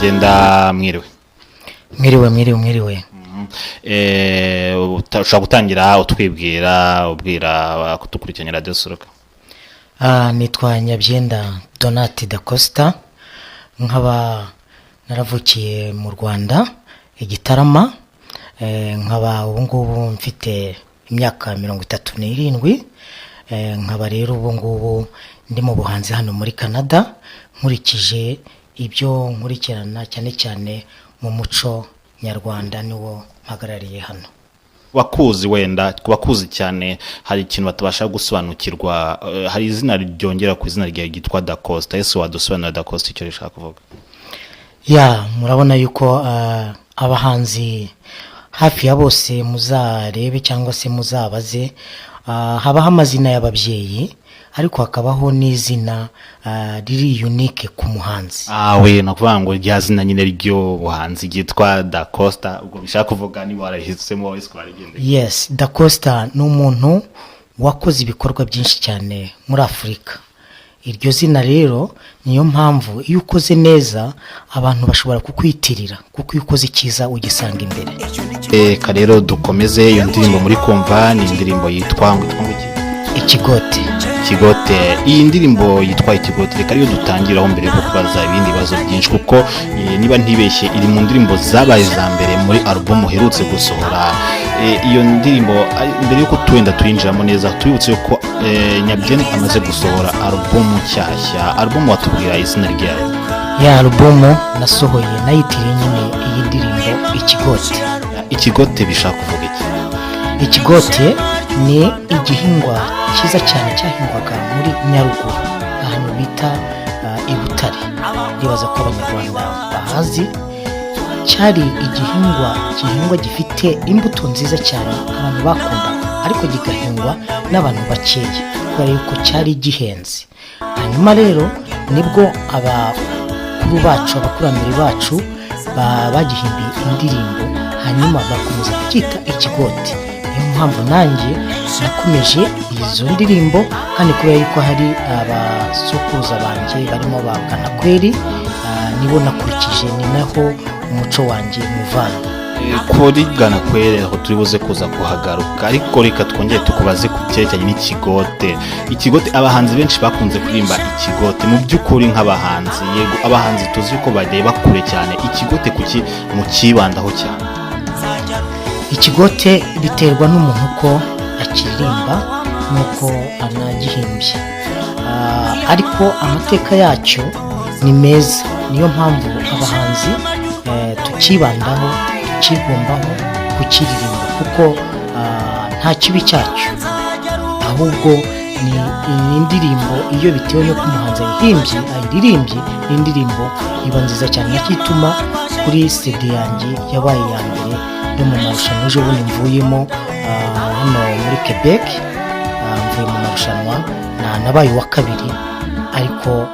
Genda mwiriwe. Mwiriwe. Ushobora gutangira utwibwira ubwira kudukurikirana Radio Soroka. Nitwa Nyabyenda Donat da Costa, nkaba naravukiye mu Rwanda Igitarama, nkaba ubu ngubu mfite imyaka 37, nkaba rero ubu ngubu ndi mu buhanzi hano muri Canada, nkurikije ibyo nkurikirana cyane mu muco nyarwanda niwo mpagarariye hano. Wakuzi wenda kubakuzi cyane hari ikintu batabasha gusobanukirwa, hari izina ryongera ku izina rya gitwa Da Costa. Ese wadusobanurira Da Costa icyo rishaka kuvuga? Murabona yuko abahanzi hafi ya bose muzarebe cyangwa se muzabaze, habaho amazina y'ababyeyi ariko hakabaho n'izina riri unique ku muhanzi. We nakuvuga ngo rya zina nyine ryo buhanzi gitwa Da Costa, ubwo bishaka kuvuga niba warahisemo wese kubarigende. Yes, Da Costa ni umuntu wakoze ibikorwa byinshi cyane muri Afurika. Iryo zina rero niyo mpamvu iyo ukoze neza abantu bashobora kukwitirira, kuko iyo ukoze cyiza ugisanga imbere. Rero dukomeze iyo ndirimbo muri kumva, ni indirimbo yitwa Ikigote. Iyi ndirimbo yitwa Ikigote, reka ariyo dutangiraho mbere yo kubaza ibindi bibazo byinshi, kuko niba ntibeshye iri mu ndirimbo zabaye za mbere muri album uherutse gusohora. Iyo ndirimbo mbere yuko twenda tuyinjiramo neza, tubibutse ko Nyabyenda amaze gusohora album nshyashya. Album watubwira izina ryayo? Album nasohoye nayitiriye nyine iyi ndirimbo Ikigote. Ikigote bishaka kuvuga iki? Ikigote ni igihingwa cyiza cyane cyahingwaga muri Nyaruguru, ahantu bita i Butare. Ndibaza ko abanyarwanda bahazi. Cyari igihingwa gifite imbuto nziza cyane abantu bakunda, ariko gigahingwa n'abantu bakeya kubera yuko cyari gihenze. Hanyuma rero nibwo abakurambere bacu bagihimbiye indirimbo, hanyuma bakomeza kucyita Ikigote. Niyo mpamvu nanjye nakomeje izo ndirimbo, kandi kubera yuko hari abasokuruza banjye barimo bagana kweri, nibo nakurikije, ni naho umuco wanjye muvana. Kuri gana kweri aho turi buze kuza kuhagaruka, ariko reka twongere tukubaze ku cyerekeranye n'Ikigote. Ikigote abahanzi benshi bakunze kuririmba Ikigote, mu by'ukuri nk'abahanzi, yego abahanzi tuzi ko bareba kure cyane, Ikigote kuki mu kibandaho cyane? Ikigote biterwa n'umuntu ko akiririmba nuko anagihimbye, ariko amateka yacyo ni meza. Niyo mpamvu abahanzi tukibandaho, tukigombaho kukiririmba, kuko nta kibi cyacyo, ahubwo ni indirimbo iyo bitewe no kumuhanzi ayiririmbye ni indirimbo iba nziza cyane. Nakituma kuri CD yanjye yabaye ya mbere yo mu marushanwa ejo bundi mvuyemo hano muri Quebec, mvuye mu marushanwa nabaye wa kabiri, ariko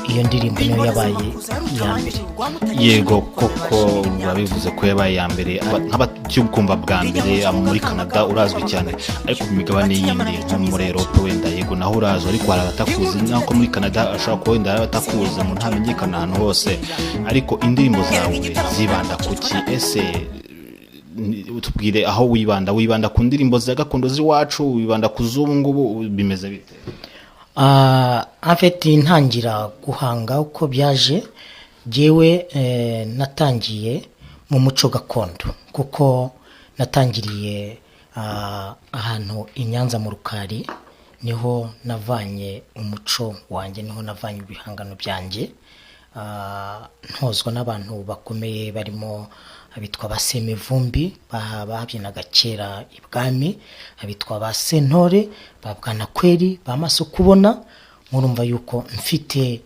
iyo ndirimbo niyo yabaye iya mbere. Yego koko urabivuze ko yabaye ya mbere. Nk'abacyumva bwa mbere muri Canada urazwi cyane, ariko mu migabane yindi nko muri Europe wenda yego naho urazwi, ariko hari abatakuzi. Nako muri Canada ashobora kuba wenda abatakuzi mu ntamenyekana ahantu hose, ariko indirimbo zawe zibanda kuki? Ese utubwire aho wibanda ku ndirimbo za gakondo z'iwacu, wibanda ku z'ubu ngubu, bimeze bite? Afite ntangira guhanga uko byaje, jewe natangiye mu muco gakondo, kuko natangiriye ahantu i Nyanza mu Rukari, niho navanye umuco wanjye, niho navanye ibihangano byanjye, ntozwa n'abantu bakomeye barimo abitwa ba Semivumbi babyinaga kera ibwami, abitwa ba Sentore, babwana kweri, bamaso kubona. Murumva yuko mfite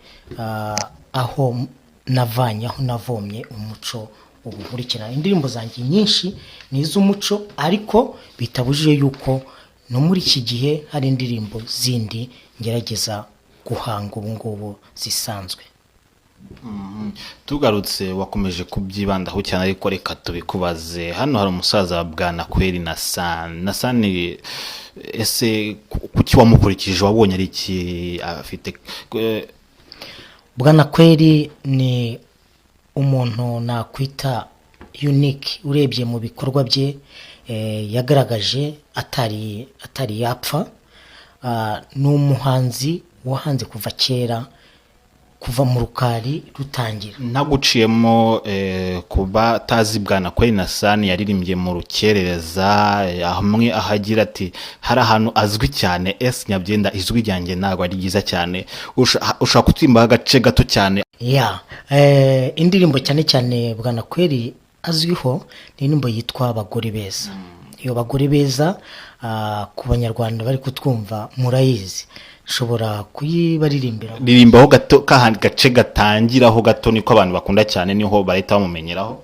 aho navanye, aho navomye umuco ubukurikirana. Indirimbo zanjye nyinshi ni iz'umuco, ariko bitabujije yuko no muri iki gihe hari indirimbo zindi ngerageza guhanga ubu ngubu zisanzwe. Tugarutse wakomeje kubyibandaho cyane, ariko reka tubikubaze. Hano hari umusaza wa Bwana Kweri Nasani, ese kuki wamukurikije? Wabonye ari iki afite? Bwana Kweri ni umuntu nakwita unique urebye mu bikorwa bye yagaragaje atari yapfa. Ni umuhanzi wahanze kuva kera, kuva mu rukari rutangira. naguciyemo kuba tazi bwana Kweli Nasani yaririmbye mu rukerereza hamwe ahagira ati hari ahantu azwi cyane Nyabyenda izwi ryanjye ntabwo ari ryiza cyane, ushaka kutimba agace gato cyane. Indirimbo cyane cyane bwana Kweli azwiho ni indirimbo yitwa Abagore Beza. Iyo Bagore Beza ku banyarwanda bari kutwumva murayizi, shobora kuyibaririmbira. Ririmbaho gato kahandi gace gatangiraho gato niko abantu bakunda cyane, niho bahita bamumenyeraho.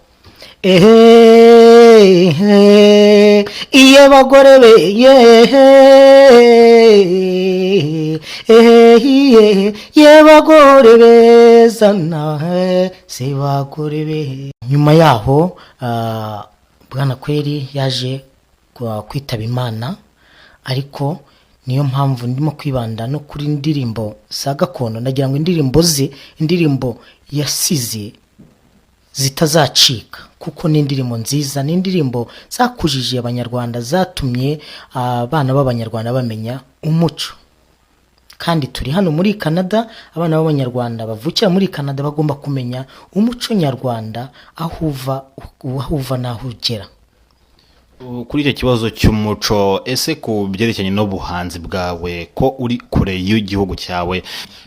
Iye bagore be ye bagore beza na se bagore be. Nyuma yaho bwana Kweli yaje kwitaba Imana, ariko niyo mpamvu ndimo kwibanda no kuri indirimbo za gakondo. Nagira ngo indirimbo yasize zitazacika, kuko ni indirimbo nziza, ni indirimbo zakujije abanyarwanda, zatumye abana b'abanyarwanda bamenya umuco. Kandi turi hano muri Canada, abana b'abanyarwanda bavukira muri Canada bagomba kumenya umuco nyarwanda, aho uva n'aho ugera. Kuri icyo kibazo cy'umuco, ese ku byerekeranye n'ubuhanzi bwawe ko uri kure y'igihugu cyawe,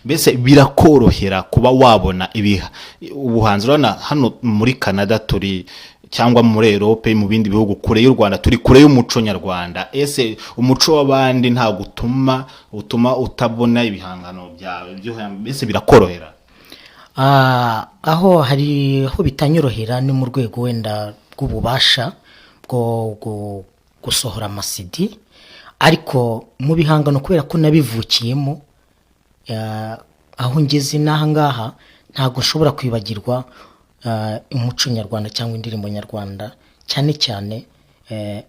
mbese birakorohera kuba wabona ubuhanzi? Urabona hano muri Canada turi, cyangwa muri Europe, mu bindi bihugu kure y'u Rwanda, turi kure y'umuco nyarwanda. Ese umuco w'abandi ntabwo utuma utabona ibihangano byawe, mbese birakorohera? Aho bitanyorohera ni mu rwego wenda rw'ububasha bwo gusohora amasidi, ariko mu bihangano kubera ko nabivukiyemo, aho ngeze n'aha ngaha ntabwo nshobora kwibagirwa umuco nyarwanda cyangwa indirimbo nyarwanda, cyane cyane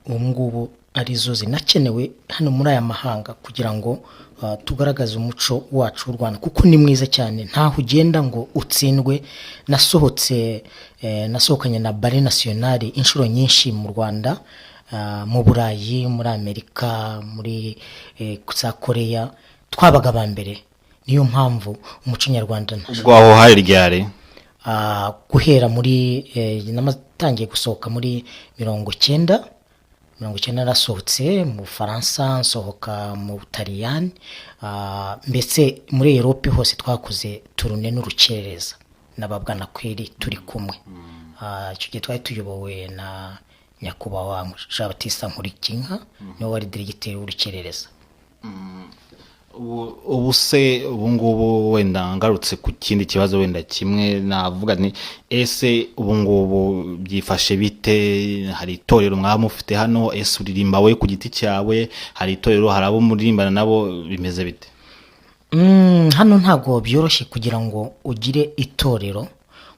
ubu ngubu arizo zinakenewe hano muri aya mahanga, kugira ngo tugaragaze umuco wacu w'u Rwanda, kuko ni mwiza cyane, ntaho ugenda ngo utsindwe. Nasohokanye na Ballet Nationale inshuro nyinshi mu Rwanda, mu Burayi, muri Amerika, muri za Korea, twabaga ba mbere. Niyo mpamvu umuco nyarwanda ubwo aho hari ryari guhera muri namatangiye gusohoka muri 90 nasohotse mu Faransa, nsohoka mu Butaliyani, mbese muri Europe hose twakoze turune n'urukerereza n'ababwana Kweli turi kumwe. Icyo gihe twari tuyobowe na nyakubahwa Jean Baptiste Nkurikinka, niwe wari diregiteri w'urukerereza. ubu ngubu wenda ngarutse ku kindi kibazo wenda kimwe, navuga ni ese ubu ngubu byifashe bite? Hari itorero mwaba mufite hano? Ese uririmba we ku giti cyawe? Hari itorero, hari abo muririmbana nabo, bimeze bite? Hano ntabwo byoroshye kugira ngo ugire itorero,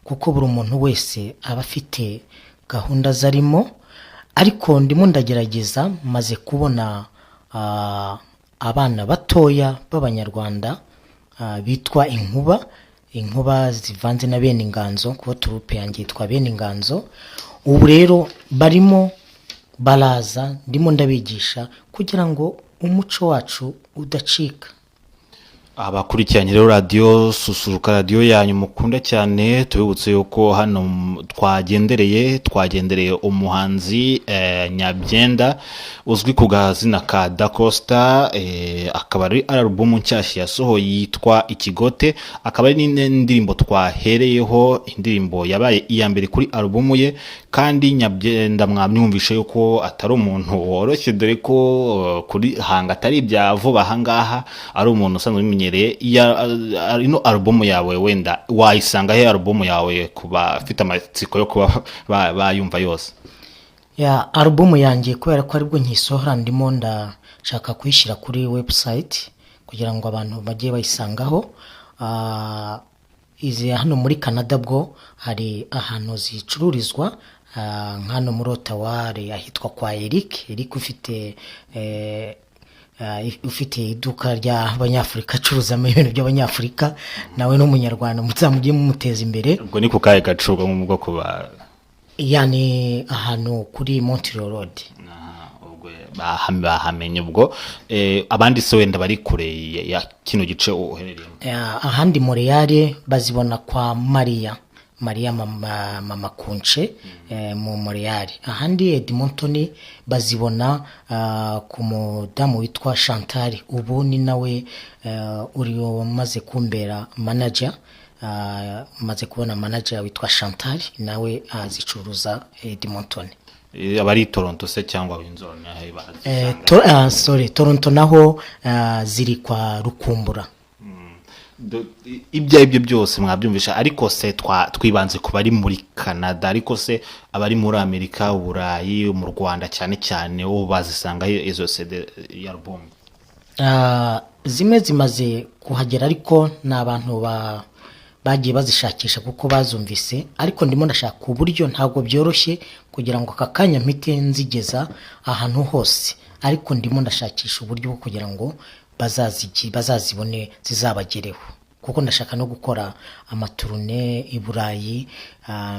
kuko buri muntu wese aba afite gahunda zarimo, ariko ndimo ndagerageza, maze kubona abana batoya b'abanyarwanda bitwa inkuba zivanze na bene inganzo, kuko turupe yanjye yitwa bene inganzo. Ubu rero barimo baraza, ndimo ndabigisha kugira ngo umuco wacu udacika. Abakurikiranye rero radio Susuruka, radio yanyu mukunda cyane, tubibutse yuko hano twagendereye umuhanzi Nyabyenda uzwi ku gazina ka Da Costa, akaba ari album nshyashya yasohoye yitwa Ikigote, akaba ari n'indirimbo twahereyeho, indirimbo yabaye iya mbere kuri album ye. Kandi Nyabyenda mwamwumvishe yuko atari umuntu woroshye, dore ko kuri hanga atari ibya vuba ahangaha, ari umuntu usanzwe umenyereye. Ino album yawe wenda wayisanga he album yawe kuba afite amatsiko yo kuba bayumva yose? Album yanjye kubera ko aribwo nkisohora, ndimo ndashaka kuyishyira kuri website kugira ngo abantu bajye bayisangaho. Izi hano muri Canada bwo hari ahantu zicururizwa, nkano muri Ottawa ahitwa kwa Eric ufite ufite iduka ry'abanyafurika acuruzamo ibintu by'abanyafurika nawe n'umunyarwanda muzamujye mumuteza imbere. ubwo ni ku kahe gacuga mu bwoko ba yani ahantu kuri Montreal Road. ubwo bahamenye ubwo abandi se wenda bari kure ya kino gice uherereyemo? Ahandi Montreal bazibona kwa Maria mama Kunche mu Montreal. Ahandi Edmonton bazibona ku mudamu witwa Chantal, ubu ni nawe uri maze kumbera manager. Maze kubona manager witwa Chantal nawe azicuruza Edmonton. abari Toronto se cyangwa Windsor Toronto naho ziri kwa Rukumbura. ibyo byose mwabyumvisha, ariko se twibanze ku bari muri Canada, ariko se abari muri Amerika, Uburayi, mu Rwanda cyane cyane ubu bazisanga izo CD y'album? Zimwe zimaze kuhagera ariko n'abantu bagiye bazishakisha kuko bazumvise, ariko ndimo ndashaka uburyo, ntabwo byoroshye kugira ngo aka kanya mpite nzigeza ahantu hose, ariko ndimo ndashakisha uburyo bwo kugira ngo bazazibone zizabagereho, kuko ndashaka no gukora amaturune i Burayi.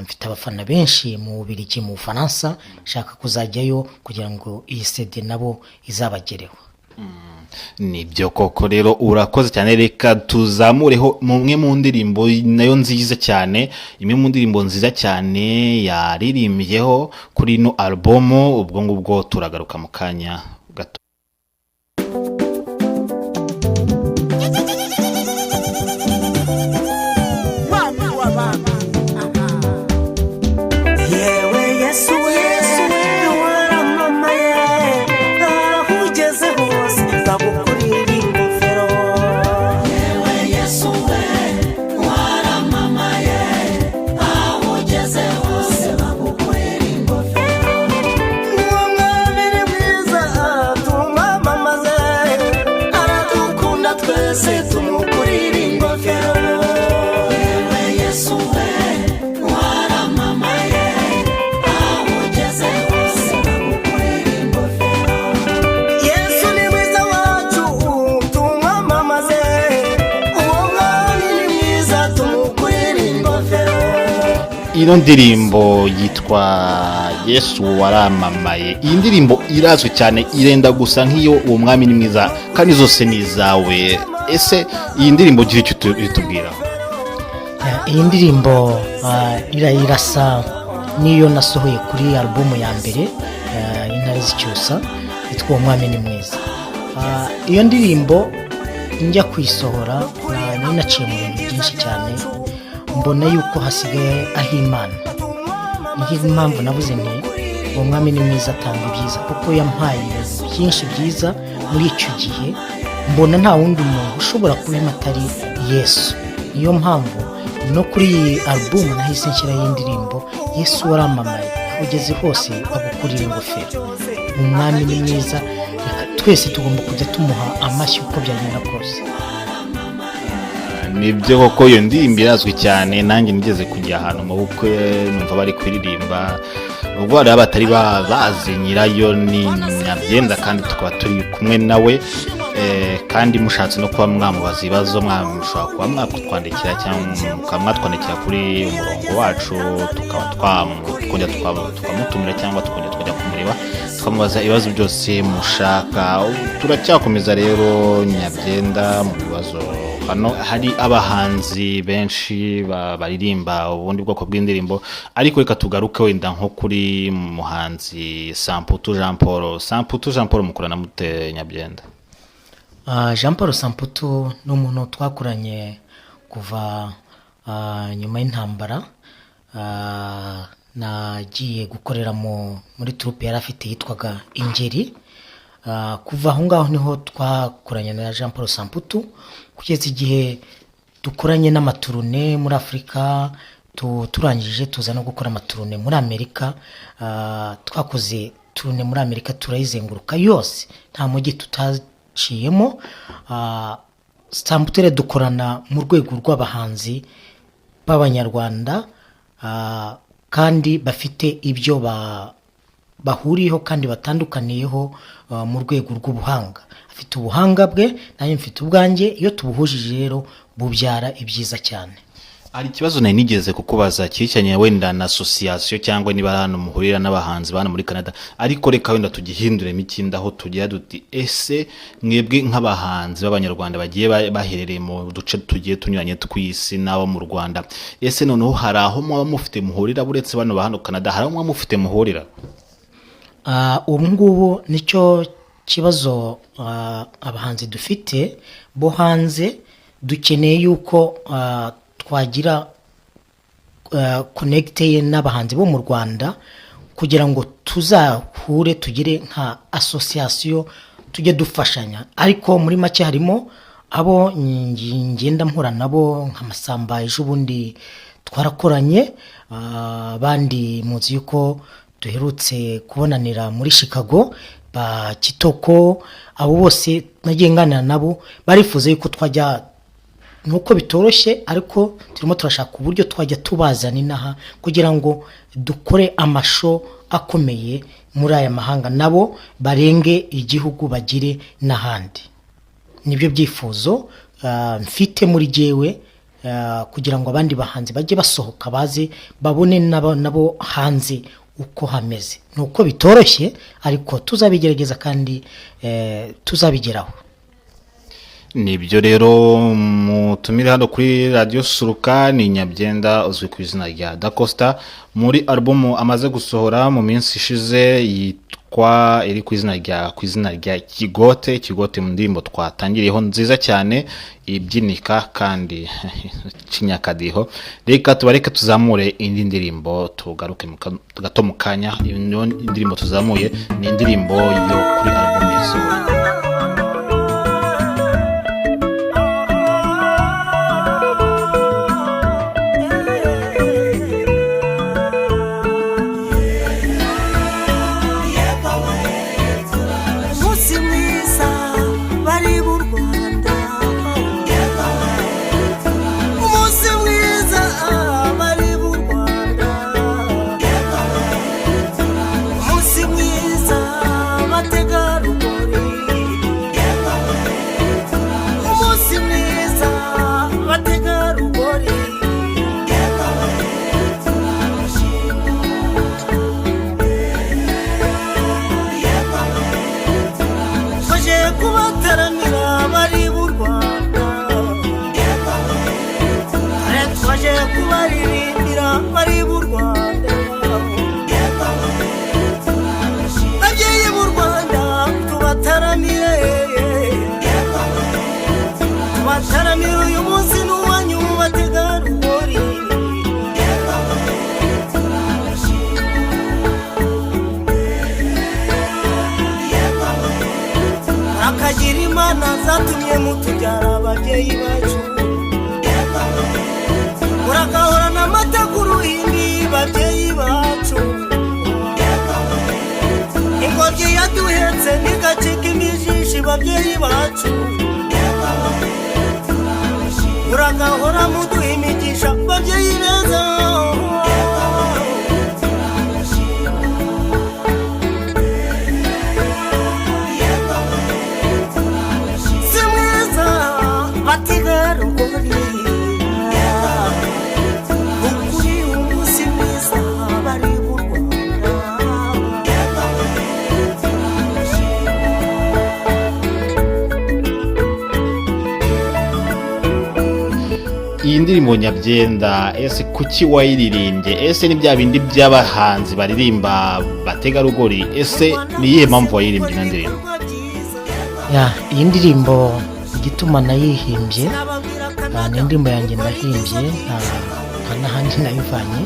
Mfite abafana benshi mu Bubiligi, mu Bufaransa, nshaka kuzajyayo kugira ngo iyi CD nabo izabagereho. Nibyo koko rero urakoze cyane. Reka tuzamureho mumwe mu ndirimbo nayo nziza cyane, imwe mu ndirimbo nziza cyane yaririmbyeho kuri no album. ubwo ngubwo turagaruka mu kanya gato. Ino ndirimbo yitwa Yesu waramamaye. Iyi ndirimbo irazwi cyane, irenda gusa nk'iyo uwo mwami ni mwiza kandi zose ni zawe. Ese iyi ndirimbo gira icyo itubwira? Iyi ndirimbo irasa niyo nasohoye kuri album ya mbere Intare z'icyusa, yitwa uwo mwami ni mwiza. Iyo ndirimbo njya kuyisohora naciye mu bintu byinshi cyane, mbona yuko hasigaye aho Imana. Niyo mpamvu navuze nti uwo mwami ni mwiza, atanga ibyiza, kuko yampaye ibintu byinshi byiza muri icyo gihe. Mbona nta wundi muntu ushobora kubima atari Yesu. Niyo mpamvu no kuri iyi album nahise nshyiraho indirimbo Yesu waramamaye, ugeze hose agukurira ingofero. Umwami ni mwiza, twese tugomba kujya tumuha amashyi uko byagenda kose. Nibyo koko iyo ndirimbo irazwi cyane. Nanjye nigeze kujya ahantu mu bukwe numva bari kuririmba, ubwo hari abatari bazi nyirayo ni Nyabyenda, kandi tukaba turi kumwe nawe. Kandi mushatse no kuba mwamubaza ibibazo, mushobora kuba mwatwandikira cyangwa mwatwandikira kuri umurongo wacu, tukaba tukamutumira cyangwa tukajya kumureba tukamubaza ibibazo byose mushaka. Turacyakomeza rero Nyabyenda mu bibazo. Hano hari abahanzi benshi baririmba ubundi bwoko bw'indirimbo, ariko reka tugaruke wenda nko kuri muhanzi Samputu Jean Paul. Samputu Jean Paul mukorana mute Nyabyenda? Jean Paul Samputu ni umuntu twakuranye kuva nyuma y'intambara. Nagiye gukorera muri troupe yari afite yitwaga Ingeri. Kuva aho ngaho niho twakuranye na Jean Paul Samputu, kugeza igihe dukoranye n'amaturune muri Afurika. Turangije tuza no gukora amaturune muri Amerika. Twakoze turune muri Amerika turayizenguruka yose, nta mujyi tutaciyemo. Samputu dukorana mu rwego rw'abahanzi b'Abanyarwanda kandi bafite ibyo bahuriyeho kandi batandukaniyeho mu rwego rw'ubuhanga. Afite ubuhanga bwe, nanjye mfite ubwanjye, iyo tubuhujije rero bubyara ibyiza cyane. Hari ikibazo nari nigeze kukubaza cyerekeranye wenda na association cyangwa niba hano muhurira n'abahanzi bana muri Canada, ariko reka wenda tugihinduremo ikindi aho tugira duti ese mwebwe nk'abahanzi b'abanyarwanda bagiye baherereye mu duce tugiye tunyuranye tw'isi n'abo mu Rwanda, ese noneho hari aho muba mufite muhurira buretse bano ba hano Canada, hari aho muba mufite muhurira? Ubu ngubu nicyo kibazo abahanzi dufite bo hanze, dukeneye yuko twagira connecte n'abahanzi bo mu Rwanda kugira ngo tuzahure tugire nka association tujye dufashanya. Ariko muri make harimo abo ngenda mpura nabo nka Masamba, ejo bundi twarakoranye, abandi muzi yuko duherutse kubonanira muri Chicago, ba Kitoko, abo bose nagiye nganira nabo barifuza yuko twajya, nuko bitoroshye ariko turimo turashaka uburyo twajya tubazana inaha kugira ngo dukore amasho akomeye muri aya mahanga, nabo barenge igihugu bagire n'ahandi. Nibyo byifuzo mfite muri jewe, kugira ngo abandi bahanzi bajye basohoka baze babone nabo hanze uko hameze. Nuko bitoroshye ariko tuzabigerageza kandi tuzabigeraho. Nibyo rero mutumire hano kuri Radio Suruka ni Nyabyenda uzwi ku izina rya Da Costa, muri album amaze gusohora mu minsi ishize yitwa iri ku izina rya Kigote mu ndirimbo twatangiriyeho nziza cyane ibyinika kandi cinyakadiho. Reka tubareke tuzamure indi ndirimbo tugaruke gato mu kanya. Indirimbo tuzamuye ni indirimbo yo kuri album yasohoye. Zatumye mutujyara ababyeyi bacu, murakahora n'amata ku ruhimbi babyeyi bacu, ingobyi yaduhetse ntigacike imijishi babyeyi bacu, murakahora muduha imigisha babyeyi beza. Iyi ndirimbo Nyabyenda ese kuki wayiririmbye? Ese ni bya bindi by'abahanzi baririmba bategarugori? Ese ni iyihe mpamvu wayiririmbye ino ndirimbo? Iyi ndirimbo igituma nayihimbye, ni indirimbo yanjye nahimbye, nta n'ahandi nayivanye,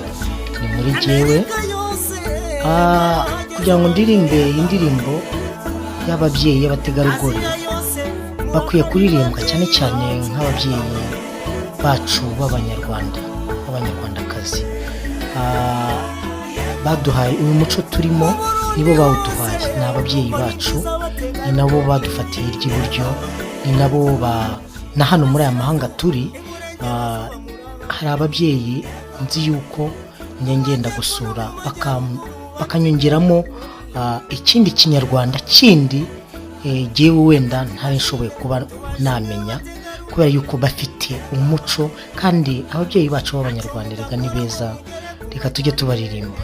ni muri jewe. Kugira ngo ndirimbe indirimbo y'ababyeyi y'abategarugori, bakwiye kuririmbwa cyane cyane nk'ababyeyi bacu b'abanyarwandakazi. Baduhaye uyu muco turimo, nibo bawuduhaye, ni ababyeyi bacu, ni nabo badufatiye iry'iburyo, ni nabo na hano muri aya mahanga turi, hari ababyeyi nzi yuko ngenda gusura bakanyongeramo ikindi kinyarwanda kindi jyewe wenda ntari nshoboye kuba namenya, kubera yuko bafite umuco kandi ababyeyi bacu b'abanyarwanda rega ni beza, reka tujye tubaririmba.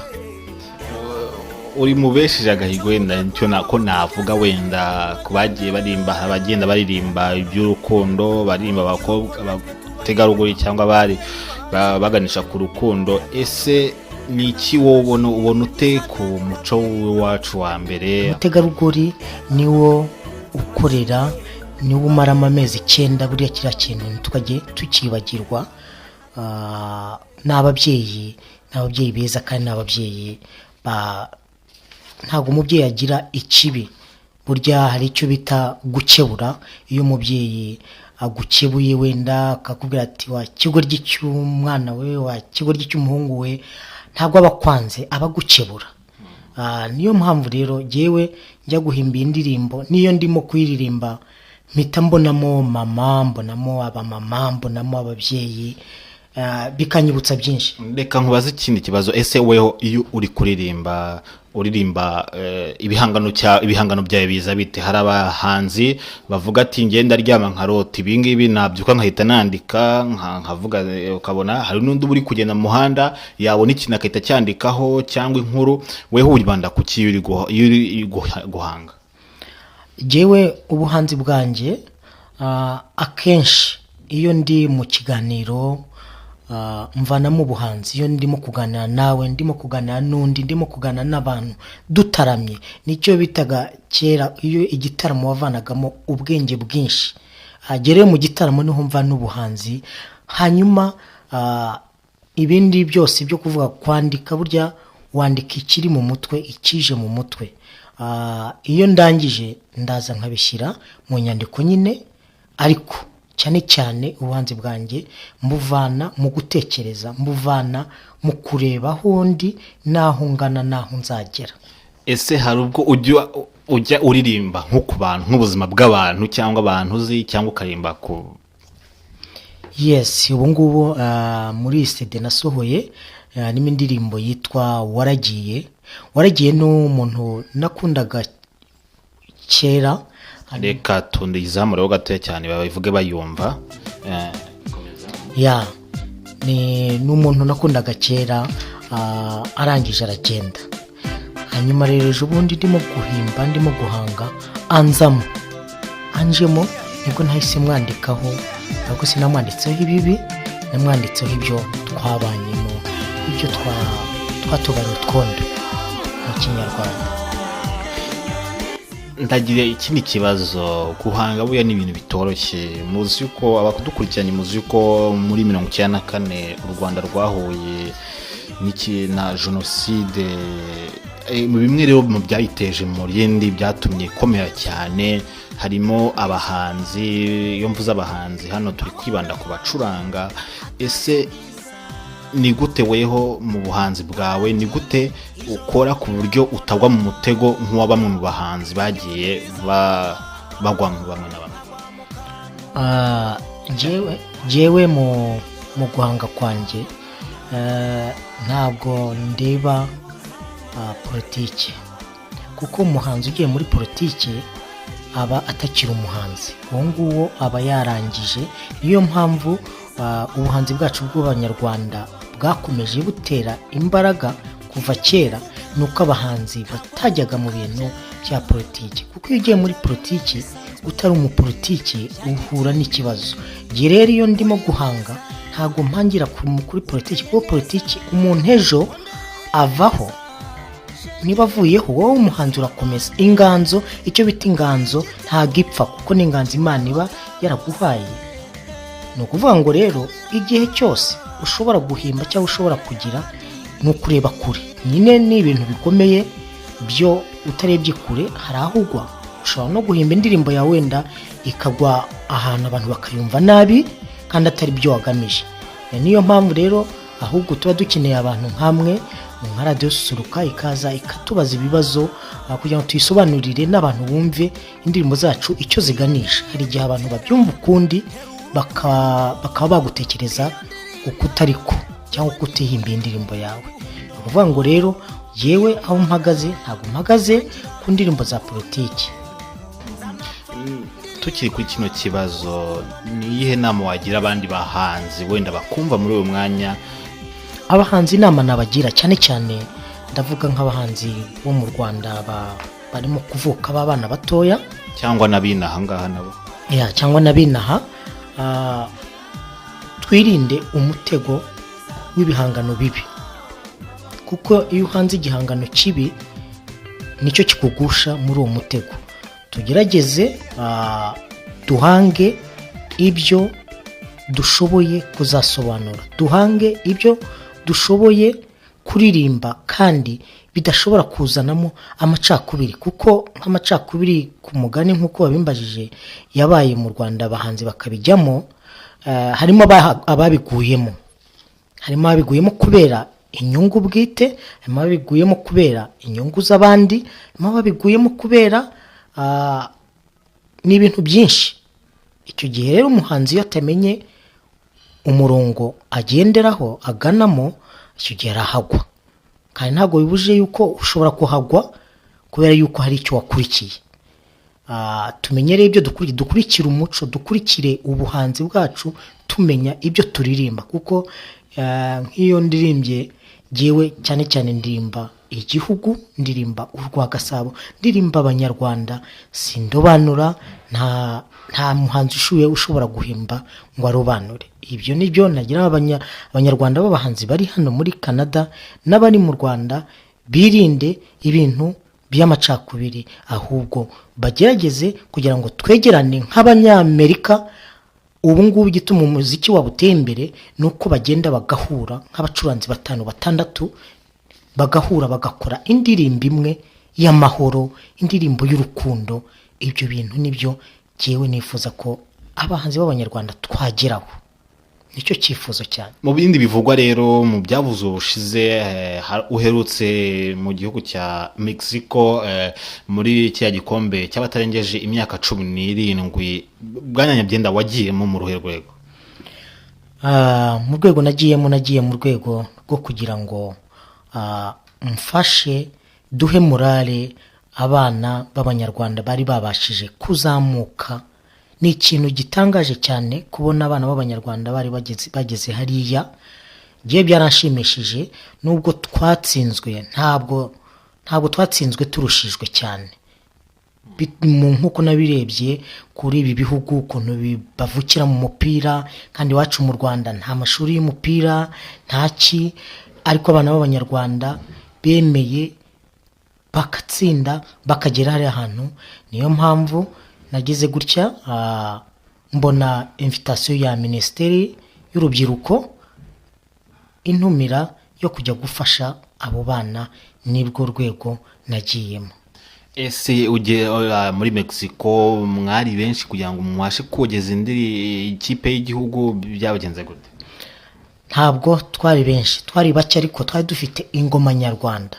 uri mu besheje agahigo wenda nicyo nako navuga, wenda ku bagiye barimba, abagenda baririmba iby'urukundo, baririmba abakobwa, abategarugori cyangwa bari baganisha ku rukundo. Ese ni iki wowe ubona ute ku muco w'iwacu wa mbere? umutegarugori niwo ukorera, niwo umaramo amezi 9, buriya kiriya kintu tukajye tukibagirwa. N'ababyeyi beza kandi n'ababyeyi ntabwo umubyeyi agira ikibi, burya hari icyo bita gukebura. Iyo umubyeyi agukebuye wenda akakubwira ati wa kigoryi cy'umwana we, wa kigoryi cy'umuhungu we, ntabwo aba akwanze, aba agukebura. Niyo mpamvu rero jyewe njya guhimba indirimbo, niyo ndimo kuyiririmba mpita mbonamo mama, mbonamo abamama, mbonamo ababyeyi, bikanyibutsa byinshi. Reka nkubaze ikindi kibazo, ese weho iyo uri kuririmba ibihangano byawe biza bite? Hari abahanzi bavuga ati ngenda ryama nkarota ibingibi, nabyuka nkahita nandika nkavuga, ukabona hari n'undi uri kugenda mu muhanda yabona ikintu akahita cyandikaho cyangwa inkuru. weho uribanda ku ki iyo uri guhanga? Jyewe ubuhanzi bwanjye akenshi iyo ndi mu kiganiro mvanamo ubuhanzi. Iyo ndimo kuganira nawe, ndimo kuganira n'undi, ndimo kuganira n'abantu dutaramye, nicyo bitaga kera iyo igitaramo wavanagamo ubwenge bwinshi. Gereye mu gitaramo niho mvana ubuhanzi. Hanyuma ibindi byose byo kuvuga, kwandika, burya wandika ikiri mu mutwe, ikije mu mutwe. Iyo ndangije ndaza nkabishyira mu nyandiko nyine, ariko cyane cyane ubuhanzi bwanjye mbuvana mu gutekereza, mbuvana mu kureba aho ndi, naho ngana, naho nzagera. Ese hari ubwo ujya uririmba nko ku bantu, nk'ubuzima bw'abantu cyangwa abantu uzi, cyangwa ukarimba ku? Yes, ubu ngubu muri CD nasohoye nimo indirimbo yitwa Waragiye. Waragiye n'umuntu nakundaga kera. Reka tundizamureho gatoya cyane babivuge bayumva. Ni n'umuntu nakundaga kera, arangije aragenda. Hanyuma rero ejo bundi ndimo guhimba, ndimo guhanga, anjemo nibwo nahise mwandikaho, ntabwo sinamwanditseho ibibi, namwanditseho ibyo twabanyemo, ibyo twatubanye utwondo mu kinyarwanda. Ndagira ikindi kibazo, guhanga buya ni ibintu bitoroshye. Muzi yuko abakudukurikiranye, muzi yuko muri 1994 u Rwanda rwahuye na jenoside. Mu bimwe rero mu byayiteje mu rindi byatumye komera cyane, harimo abahanzi. Iyo mvuze abahanzi hano turi kwibanda ku bacuranga. Ese ni gute weho mu buhanzi bwawe, ni gute ukora ku buryo utagwa mu mutego nk'uwa bamwe mu bahanzi bagiye bagwa mu bamwe na bamwe? Jewe mu guhanga kwanjye ntabwo ndeba politiki, kuko umuhanzi ugiye muri politiki aba atakiri umuhanzi, uwo nguwo aba yarangije. Niyo mpamvu ubuhanzi bwacu bw'abanyarwanda bwakomeje butera imbaraga kuva kera, nuko abahanzi batajyaga mu bintu bya politiki, kuko iyo ugiye muri politiki utari umupolitiki uhura n'ikibazo. Rero iyo ndimo guhanga ntabwo mpangira kuri politiki, kuko politiki umuntu ejo avaho, niba avuyeho wowe umuhanzi urakomeza. Inganzo, icyo bita inganzo ntabwo ipfa, kuko n'inganzo Imana iba yaraguhaye. Ni ukuvuga ngo rero igihe cyose ushobora guhimba cyangwa ushobora kugira, ni ukureba kure. Nyine ni ibintu bikomeye byo utarebye kure hari aho ugwa. Ushobora no guhimba indirimbo yawe wenda ikagwa ahantu abantu bakayumva nabi kandi atari byo wagamije. Niyo mpamvu rero ahubwo tuba dukeneye abantu nk'amwe nka Radio Susuruka, ikaza ikatubaza ibibazo kugira ngo tuyisobanurire n'abantu bumve indirimbo zacu icyo ziganisha. Hari igihe abantu babyumva ukundi bakaba bagutekereza uko utariko cyangwa uko utihimbiye indirimbo yawe. Uvuga ngo rero yewe aho mpagaze ntabwo mpagaze ku ndirimbo za politiki. tukiri kuri kino kibazo, ni iyihe nama wagira abandi bahanzi wenda bakumva muri uyu mwanya? Abahanzi inama nabagira cyane cyane ndavuga nk'abahanzi bo mu Rwanda barimo kuvuka b'abana batoya cyangwa n'abinaha ngaha nabo, cyangwa n'abinaha, twirinde umutego w'ibihangano bibi, kuko iyo uhanze igihangano kibi nicyo kikugusha muri uwo mutego. Tugerageze duhange ibyo dushoboye kuzasobanura, duhange ibyo dushoboye kuririmba kandi bidashobora kuzanamo amacakubiri, kuko nk'amacakubiri ku mugani nk'uko wabimbajije yabaye mu Rwanda, abahanzi bakabijyamo. Harimo ababiguyemo kubera inyungu bwite, harimo ababiguyemo kubera inyungu z'abandi, harimo ababiguyemo kubera n'ibintu byinshi. Icyo gihe rero umuhanzi iyo atamenye umurongo agenderaho aganamo, icyo gihe arahagwa, kandi ntabwo bibuje yuko ushobora kuhagwa kubera yuko hari icyo wakurikiye. Tumenyere ibyo dukurikire umuco, dukurikire ubuhanzi bwacu, tumenya ibyo turirimba, kuko nk'iyo ndirimbye jewe cyane cyane ndirimba igihugu, ndirimba urwa Gasabo, ndirimba abanyarwanda, sindobanura. Nta muhanzi ushobora guhimba ngo arobanure. Ibyo nibyo nagira abanyarwanda b'abahanzi bari hano muri Canada n'abari mu Rwanda, birinde ibintu by'amacakubiri, ahubwo bagerageze kugira ngo twegerane nk'abanyamerika. Ubu ngubu igituma umuziki wabo uteye imbere ni uko bagenda bagahura nk'abacuranzi 5-6, bagahura bagakora indirimbo imwe y'amahoro, indirimbo y'urukundo. Ibyo bintu nibyo jewe nifuza ko abahanzi b'abanyarwanda twageraho, nicyo cyifuzo cyane. Mu bindi bivugwa rero, mu byavuze ubushize, uherutse mu gihugu cya Mexico muri cya gikombe cy'abatarengeje imyaka 17, Bwana Nyabyenda wagiyemo mu ruhe rwego? Mu rwego nagiye mu rwego rwo kugira ngo mfashe duhe morale abana b'abanyarwanda bari babashije kuzamuka. Ni ikintu gitangaje cyane kubona abana b'abanyarwanda bari bageze hariya. Giye byaranshimishije, nubwo twatsinzwe, ntabwo twatsinzwe turushijwe cyane. Nkuko nabirebye kuri ibi bihugu ukuntu bavukira mu mupira, kandi iwacu mu Rwanda nta mashuri y'umupira ntaki, ariko abana b'abanyarwanda bemeye bakatsinda bakagera hari ahantu. Niyo mpamvu nagize gutya, mbona invitation ya Minisiteri y'Urubyiruko intumira yo kujya gufasha abo bana, nibwo rwego nagiyemo. Ese uje muri Mexico mwari benshi kugira ngo mwashe kogeza ikipe y'igihugu, byabagenze gute? Ntabwo twari benshi, twari bake, ariko twari dufite ingoma nyarwanda.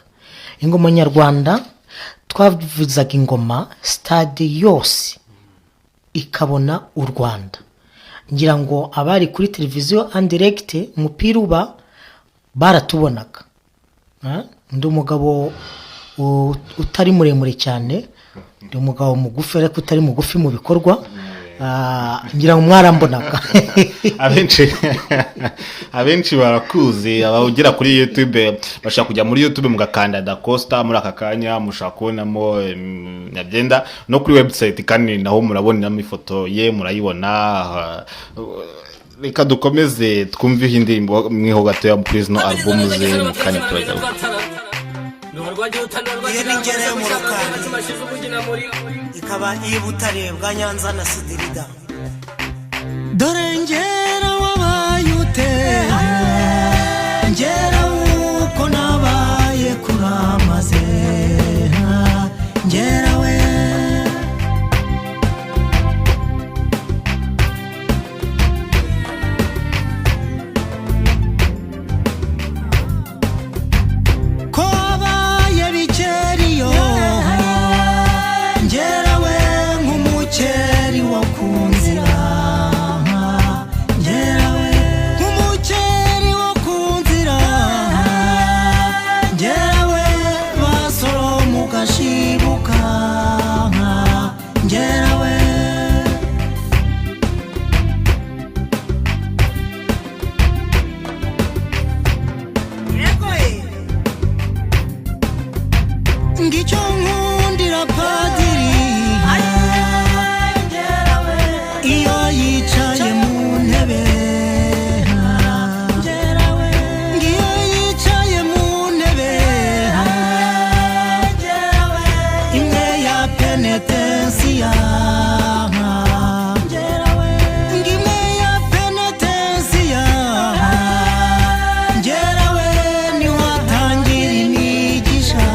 Ingoma nyarwanda twavuzaga ingoma stade yose ikabona u Rwanda. Ngira ngo abari kuri televiziyo en direct umupira uba baratubonaga. Ndi umugabo utari muremure cyane, ndi umugabo mugufi ariko utari mugufi mu bikorwa. Ngira ngo mwarambonaga. abenshi barakuzi, abawugira kuri YouTube bashaka kujya muri YouTube mugakanda Da Costa, muri aka kanya mushaka kubonamo Nyabyenda, no kuri website kandi naho murabonamo ifoto ye, murayibona. Reka dukomeze twumve indirimbo mwiho gatoya muri zino album ze mu kanya turajya. ikaba iy'Ubutare bwa Nyanza na Sidirida. Dore ngera wabaye ute, ngera uko nabaye kuramaze, ngera we umuceri ngicyo nkundira padiri iyo yicaye mu ntebe ngiyo yicaye mu ntebe imwe ya penetensiya ngimwe ya penetensiya ngerawe niho atangira imigisha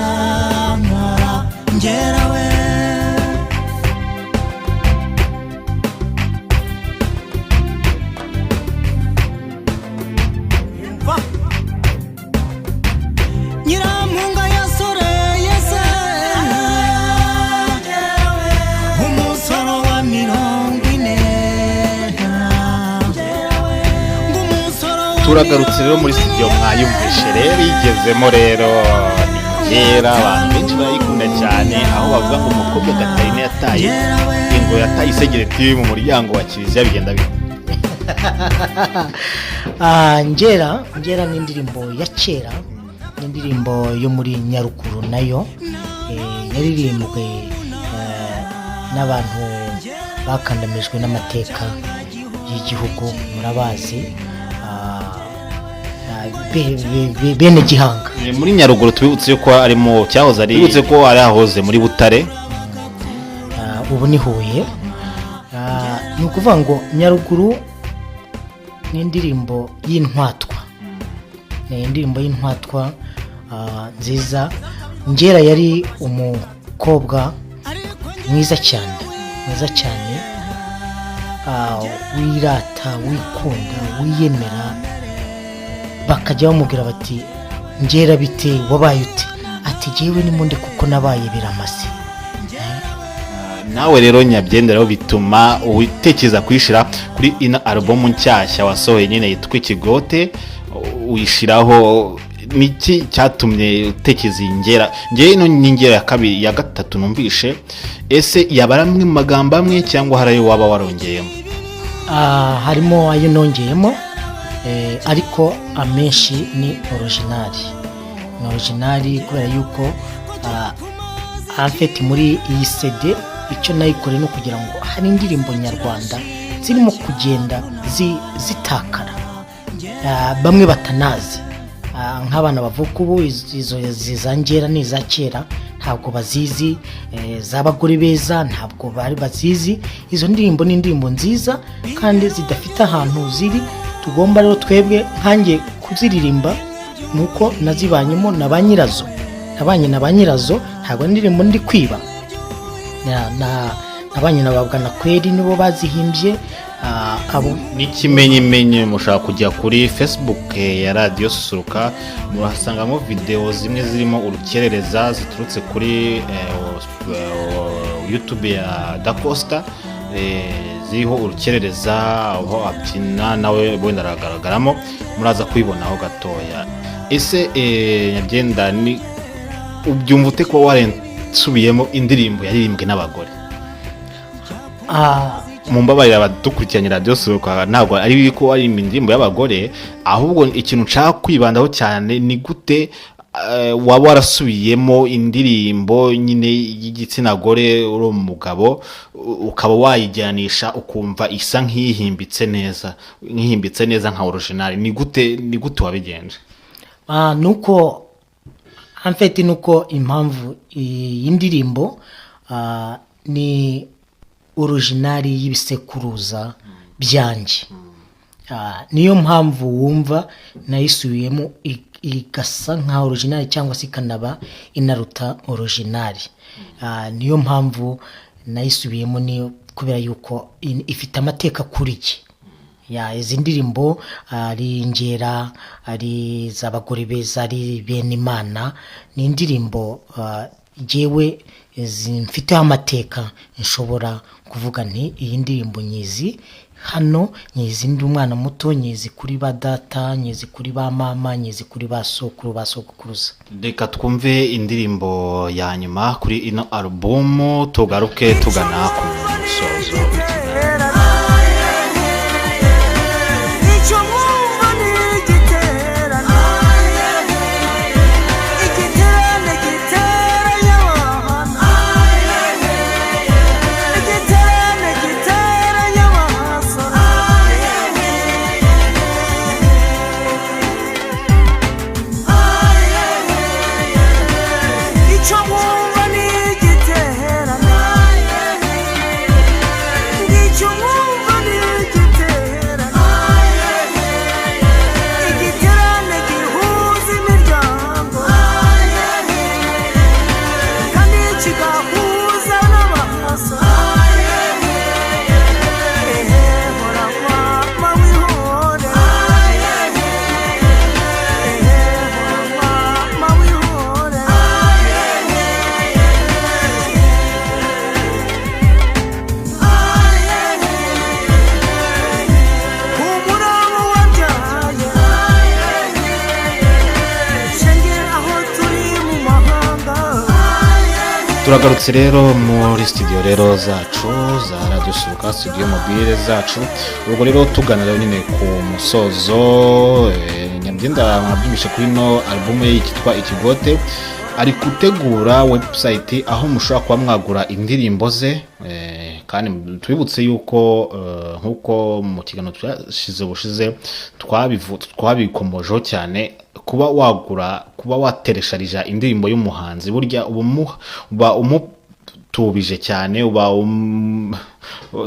ngerawe Nyirampunga yasoreye se umusoro wa 40 turagarutse rero muri studio mwayumvishe rero igezemo rero ningera abantu benshi barayikunda cyane aho bavuga ngo umukobwa Gatarina yataye ingo yataye isegereti mu muryango wa kiliziya bigenda bite ngera ni indirimbo ya kera, ni indirimbo yo muri Nyaruguru nayo yaririmbwe n'abantu bakandamijwe n'amateka y'igihugu murabazi, bene Gihanga. muri Nyaruguru tubibutse ko arimo cyahoze ari tubibutse ko ari ahoze muri Butare, ubu ni Huye. Ni ukuvuga ngo Nyaruguru ni indirimbo y'intwatwa, ni indirimbo y'intwatwa nziza. Ngera yari umukobwa mwiza cyane, mwiza cyane, wirata, wikunda, wiyemera. Bakajya bamubwira bati Ngera bite wabaye ute, ati jewe ni mundi kuko nabaye biramase. nawe rero nyabyendera bituma utekereza kwishira kuri ina album nshyashya wasohoye nyine yitwa Ikigote, uyishiraho niki cyatumye utekereza Ngera? Ngewe ino ni Ngera ya kabiri ya gatatu numvishe, ese yabaramwe mu magambo amwe cyangwa harayo waba warongeyemo? Harimo ayo nongeyemo, ariko amenshi ni originali kubera yuko afite muri iyi CD icyo nayikore no kugira ngo hari indirimbo nyarwanda zirimo kugenda zitakara, bamwe batanazi, nk'abana bavuka ubu izo zizangera n'iza kera ntabwo bazizi, z'abagore beza ntabwo bari bazizi. Izo ndirimbo ni indirimbo nziza kandi zidafite ahantu ziri, tugomba rero twebwe nkanjye kuziririmba nuko nazibanyemo na ba nyirazo, nabanye na ba nyirazo, ntabwo indirimbo ndi kwiba. Nabanye na babwa na kweri nibo bazihimbye. Abo n'ikimenyimenyi mushaka kujya kuri Facebook ya Radio Susuruka, murahasangamo video zimwe zirimo urukerereza ziturutse kuri YouTube ya Dacosta, ziriho urukerereza aho abyina nawe wenda aragaragaramo, muraza kubibonaho gatoya. Ese nyabyenda ni ubyumva ute ko warensubiyemo indirimbo yaririmbwe n'abagore? Mumbabarira abadukurikiranye Radio Susuruka, ntabwo ari ko ari indirimbo y'abagore, ahubwo ikintu nshaka kwibandaho cyane ni gute waba warasubiyemo indirimbo nyine y'igitsina gore uri umugabo, ukaba wayijyanisha ukumva isa nk'ihimbitse neza nka original. Ni gute wabigenje? Nuko amfite nuko impamvu y'indirimbo ni originali y'ibisekuruza byanjye, niyo mpamvu wumva nayisubiyemo igasa nka originali cyangwa se ikanaba inaruta originali. Niyo mpamvu nayisubiyemo, ni kubera yuko ifite amateka kuri iki. Izi ndirimbo ari Ngera, ari z'abagore beza, ari bene Imana, ni indirimbo jewe zimfiteho amateka. Nshobora kuvuga nti iyi ndirimbo nyizi hano, nyizi ndi umwana muto, nyizi kuri ba data, nyizi kuri ba mama, nyizi kuri ba sokuru, ba sokuruza. Reka twumve indirimbo ya nyuma kuri ino album, tugaruke tugana ku musozo. Igiterane giteranye turagarutse rero muri studio rero zacu za Radio Suka, studio mobile zacu. Ubwo rero tuganira nyine ku musozo. Nyabyenda mwabyumvishe kuri no album ye yitwa Ikigote. Ari gutegura website aho mushobora kuba mwagura indirimbo ze, kandi twibutse yuko nkuko mu kiganiro twashize bushize twabikomojeho cyane, kuba wagura, kuba wateresharija indirimbo y'umuhanzi burya uba umutubije cyane, uba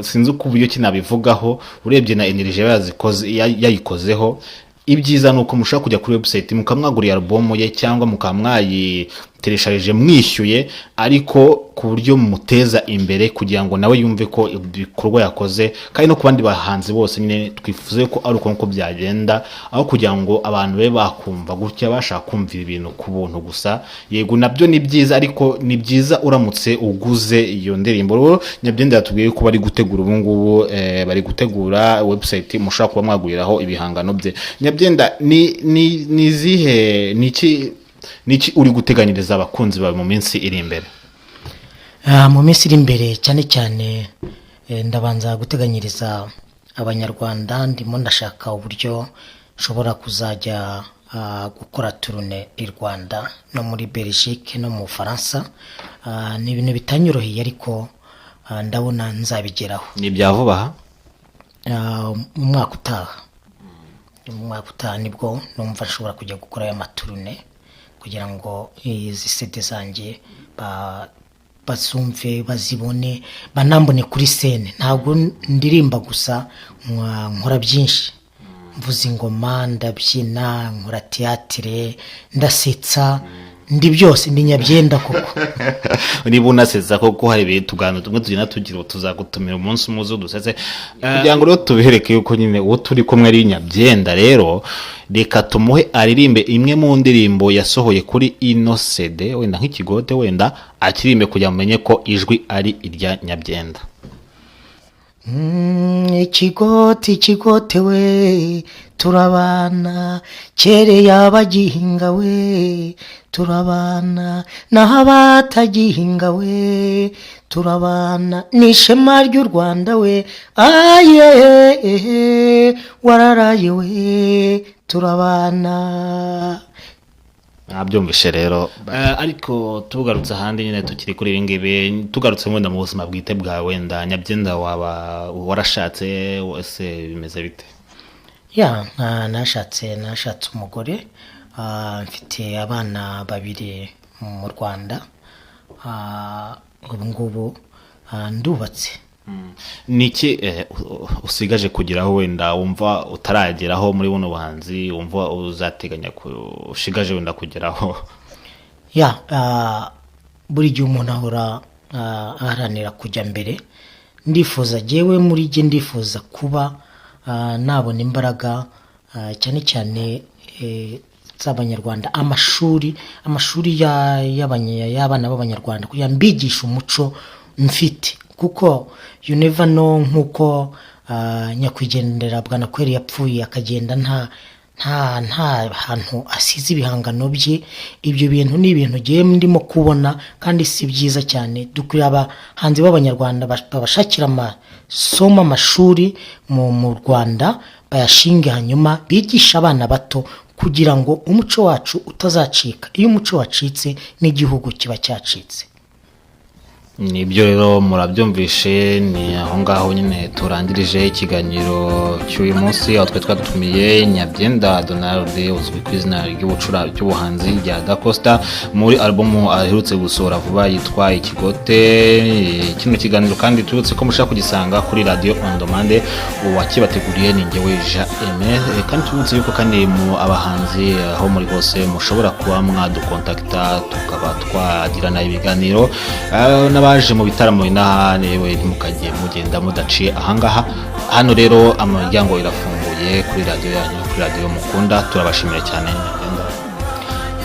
sinzi uko uburyo kinabivugaho, urebye na energy yayikozeho. Ibyiza nuko mushaka kujya kuri website mukamwagurira album ye cyangwa mukamwayiteresharije mwishyuye, ariko ku buryo muteza imbere kugira ngo nawe yumve ko ibikorwa yakoze, kandi no kubandi bahanzi bose nyine twifuze ko ari uko byagenda, aho kugira ngo abantu be bakumva gutya bashaka kumvira ibintu ku buntu gusa. Yego nabyo ni byiza, ariko ni byiza uramutse uguze iyo ndirimbo. Rero Nyabyenda yatubwiye ko bari gutegura ubu ngubu, bari gutegura website mushaka kuba mwaguriraho ibihangano bye. Nyabyenda ni zihe niki uri guteganyiriza abakunzi bawe mu minsi iri imbere? Mu minsi iri imbere cyane cyane ndabanza guteganyiriza abanyarwanda, ndimo ndashaka uburyo nshobora kuzajya gukora tourne i Rwanda no muri Belgique no mu Faransa. Ni ibintu bitanyoroheye, ariko ndabona nzabigeraho. Ni bya vuba mu mwaka utaha nibwo numva nshobora kujya gukora aya maturune, kugira ngo izi CD zanjye basumve, bazibone, banambone kuri scene. Ntabwo ndirimba gusa, nkora byinshi. Mvuza ingoma, ndabyina, nkora theatre, ndasetsa, ndi byose, ndi Nyabyenda koko. Niba unasetsa koko, hari ibintu tugana tumwe tugenda tugira, tuzagutumira umunsi umuzo dusetse kugira ngo rero tubihereke yuko nyine uwo turi kumwe ari Nyabyenda. Rero reka tumuhe aririmbe imwe mu ndirimbo yasohoye kuri ino CD, wenda nk'Ikigote, wenda akirimbe kugira mumenye ko ijwi ari irya Nyabyenda. Ikigote we turabana, kere yabagihinga we turabana, naho abatagihinga we turabana, nishema ry'u Rwanda we, aye wararaye we turabana. Nabyumvishe rero. Ariko tugarutse ahandi nyine tukiri kuri ibingibi, tugarutse wenda mu buzima bwite bwawe, wenda Nyabyenda waba warashatse wese bimeze bite? Nashatse umugore, mfite abana 2 mu Rwanda. Ubu ngubu ndubatse. Niki usigaje kugeraho, wenda wumva utarageraho muri buno buhanzi, wumva uzateganya ushigaje wenda kugeraho? Buri gihe umuntu ahora aharanira kujya mbere. Ndifuza jewe muri je, ndifuza kuba nabona imbaraga cyane cyane z'abanyarwanda, amashuri y'abana b'abanyarwanda, kugira mbigisha umuco mfite, kuko you never know, nkuko nyakwigendera Bwanakweli yapfuye akagenda nta hantu asize ibihangano bye. Ibyo bintu ni ibintu giye ndimo kubona, kandi si byiza cyane. Dukwiriye abahanzi b'abanyarwanda babashakira amasomo, amashuri mu Rwanda bayashinge, hanyuma bigisha abana bato, kugira ngo umuco wacu utazacika. Iyo umuco wacitse n'igihugu kiba cyacitse. Nibyo rero murabyumvishe, ni aho ngaho nyine turangirije ikiganiro cy'uyu munsi, aho twatumiye Nyabyenda Donald, uzwi ku izina ry'ubuhanzi rya Da Costa, muri album aherutse gusohora vuba yitwa Ikigote. Kino kiganiro kandi turutse ko mushaka kugisanga kuri Radio On Demand, uwakibateguriye ni njyewe Jean Aimé. Kandi turutse yuko kandi mu abahanzi aho muri bose mushobora kuba mwadukontakta, tukaba twagirana ibiganiro n'abaje mu bitaramo inahane, yewe ntimukagiye mugenda mudaciye ahangaha. Hano rero amaryango irafunguye kuri radio yanyu, kuri radio mukunda. Turabashimira cyane Nyabyenda.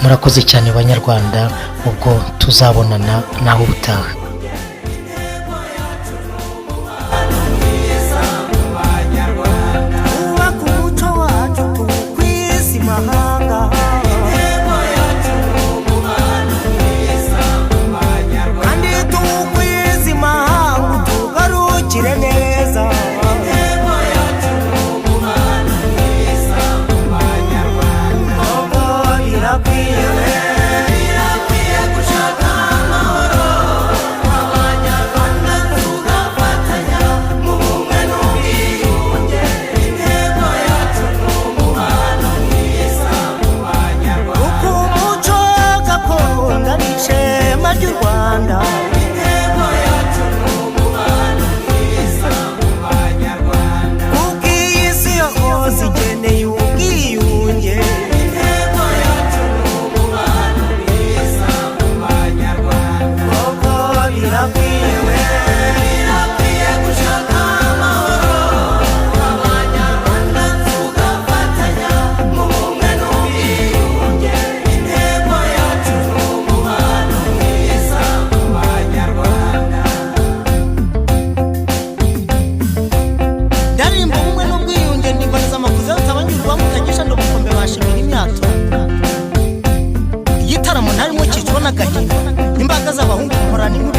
Murakoze cyane banyarwanda, ubwo tuzabonana naho ubutaha. Kandi n'agahinda imbaga z'abahungu nkorana inkuru